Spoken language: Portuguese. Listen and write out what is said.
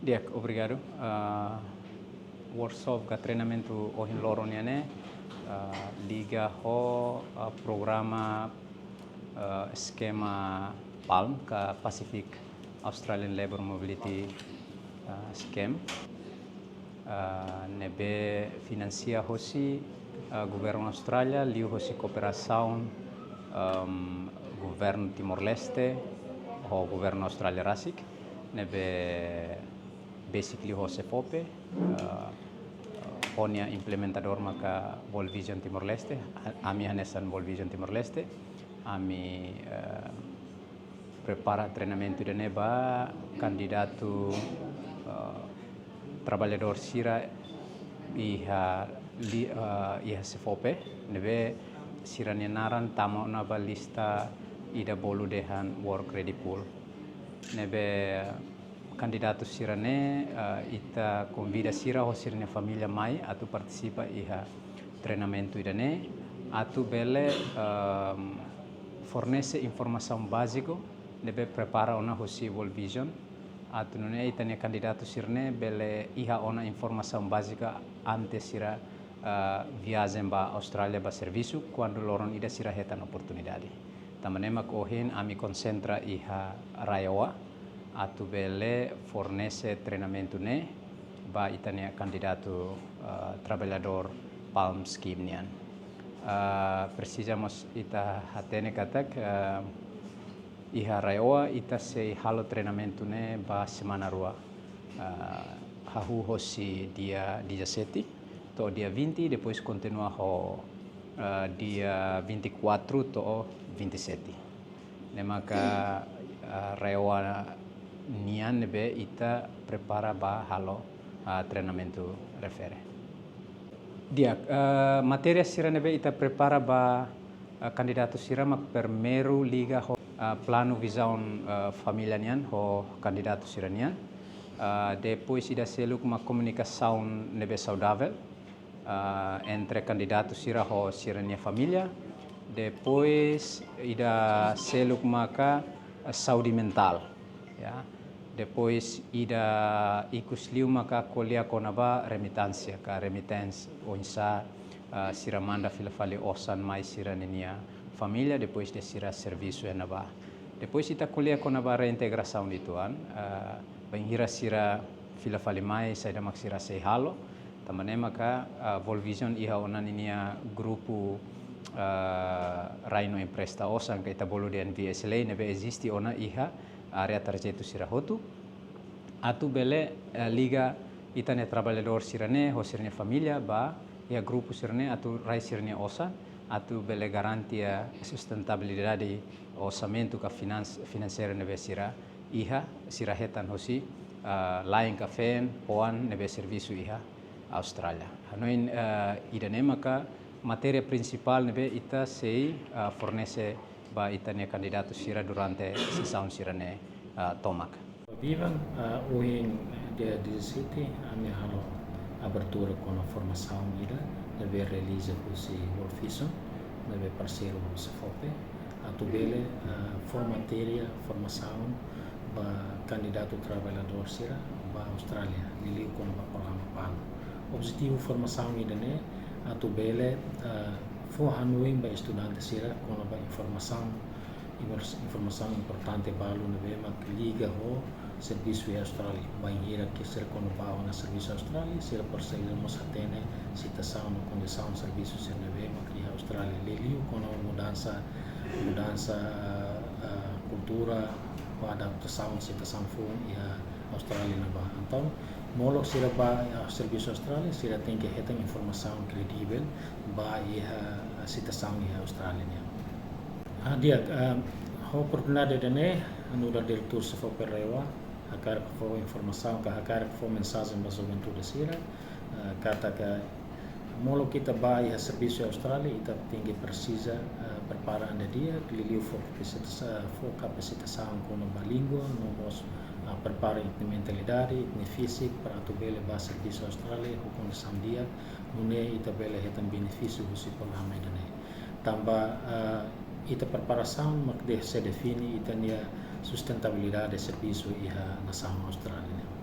Diak, obrigado. Workshop ka treinamento ohin loro niane liga ho programa skema PALM ka Pacific Australian Labour Mobility Scheme. Nebe financia hosi governo Australia, liu hosi cooperação governo Timor-Leste ho governo Australia rasik. Nebe basically ho CFOPE, honia implementador maka World Vision Timor-Leste, ami hanesan World Vision Timor-Leste, ami prepara treinamento de neba candidato trabalhador sira iha CFOPE, nebe sira nenaran tamo na balista ida bolu dehan work ready pool. Nebe candidato sirane ita convida sira ho sirne família mai atu participa iha treinamento idane atu bele fornece informação básico nebe prepara ona hosi World Vision atu nune itane candidato sirne bele iha ona informação básica ante sira viagem ba Austrália ba serviço quando loron ida sira hetan oportunidade tamanema kohin ami concentra iha Raioa atu bele fornece treinamento ne ba itania candidato trabalhador PALM scheme nian. Precisamos ita hatene katak iha Raioa ita sei halo treinamento ne ba semana rua. Hahu hosi dia 17 to dia 20 depois continua ho dia 24 to 27. Nemaka Raioa nian nebe ita prepara ba halo treinamento refere. Dia materia sira nebe ita prepara ba candidato sira mak primeiro liga ho plano visão família nian ho candidato sira nian. Depois ida seluk ma comunicação nebe saudável entre candidato sira ho sira nia família. Depois ida seluk maka saúde mental, ya. Depois ida ikus liu maka kolia konaba remitansia ka remittance onsa sira manda filafali osan mai sira nenia família depois de sira serviço enaba. Depois ita kolia konaba reintegração dituan bangira sira filafali mai saida mak sira sei halo tamane maka World Vision iha onan inia grupo Raino Empresta osan ka ita bolu de NVSLA nebe existi ona iha area tarjeto sira hotu atu bele liga itane trabalhador sirane ho sirne família ba ia grupo sirne atu rai sirne osa atu bele garantia sustentabilidade orçamento ka financeiro nebe sira iha sirahetan hosi lain ka fen hoan nebe serviço iha Australia hanoin idane maka materia principal nebe ita sei fornece ba itane candidato sira durante sessão sirane tomak. Vivan uhin dia 17 ami halo abertura com a formação ida deve realiza o World Vision deve parceiro o CFOPE atu bele formatéria formação ba candidato trabalhador sira ba Austrália liliu com ba programa PALM. Objetivo formação ida ne atu bele for hanuin ba estudante sira com ba informação importante balu nebe mak liga ho serviço e Austrália banheira que ser quando bao na serviço Austrália ser parceiro mos atene situação no condição serviço ser nebe mak li Austrália leliu com mudança cultura ou adaptação situação fun e Austrália na ba então molo sira ba serviço Austrália sira tem que reter informação credível ba e situação e Austrália dia ho oportunidade dene anu da diretor CFOPE Raioa akar fo informação ka akar fo mensagem ba juventude sira kata ka molo kita ba ia serviço Austrália ita tinggi precisa prepara anda dia liliu fo capacitação com a língua nos prepara mentalidade benefício para tu bele ba serviço Austrália com condição dia mune ita bele hetan benefício do programa dene tamba ita preparação mak se define itania sustentabilidade serviço iha nação Austrália.